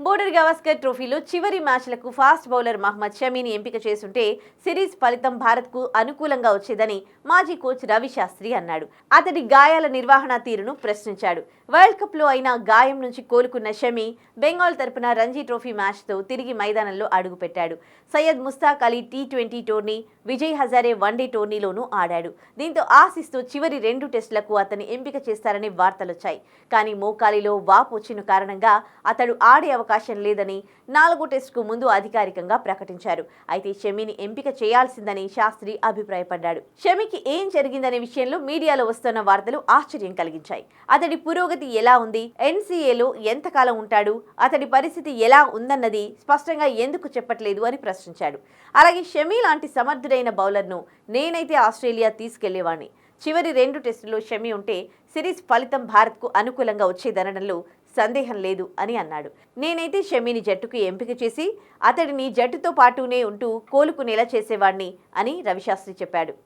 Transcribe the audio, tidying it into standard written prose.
Border Gavaskar ట్రోఫీలో చివరి మ్యాచ్లకు fast bowler Mohammad షమీని ఎంపిక చేసుంటే సిరీస్ ఫలితం భారత్కు అనుకూలంగా వచ్చేదని మాజీ కోచ్ రవి శాస్త్రి అన్నాడు. అతడి గాయాల నిర్వహణ తీరును ప్రశ్నించాడు. వరల్డ్ కప్లో అయినా గాయం నుంచి కోలుకున్న షమీ బెంగాల్ తరపున రంజీ ట్రోఫీ మ్యాచ్తో తిరిగి మైదానంలో అడుగుపెట్టాడు. సయ్యద్ ముస్తాక్ అలీ టీ20 టోర్నీ, విజయ్ హజారే వన్డే టోర్నీలోనూ ఆడాడు. దీంతో ఆసీస్తో చివరి 2 టెస్టులకు అతన్ని ఎంపిక చేస్తారని వార్తలొచ్చాయి. కానీ మోకాలిలో వాపు వచ్చిన కారణంగా అతడు ఆడే అవకాశం లేదని 4వ టెస్టుకు ముందు అధికారికంగా ప్రకటించారు. అయితే షమీని ఎంపిక చేయాల్సిందని శాస్త్రి అభిప్రాయపడ్డాడు. షమీకి ఏం జరిగిందనే విషయంలో మీడియాలో వస్తున్న వార్తలు ఆశ్చర్యం కలిగించాయి. అతడి పురోగతి ఎలా ఉంది, ఎన్సీఏలో ఎంతకాలం ఉంటాడు, అతడి పరిస్థితి ఎలా ఉందన్నది స్పష్టంగా ఎందుకు చెప్పట్లేదు అని ప్రశ్నించాడు. అలాగే షమీ లాంటి సమర్థుడైన బౌలర్ను నేనైతే ఆస్ట్రేలియా తీసుకెళ్లేవాణ్ణి. చివరి 2 టెస్టుల్లో షమీ ఉంటే సిరీస్ ఫలితం భారత్కు అనుకూలంగా వచ్చేదనడంలో సందేహం లేదు అని అన్నాడు. నేనైతే షమీని జట్టుకు ఎంపిక చేసి అతడిని జట్టుతో పాటునే ఉంటూ కోలుకునేలా చేసేవాణ్ణి అని రవిశాస్త్రి చెప్పాడు.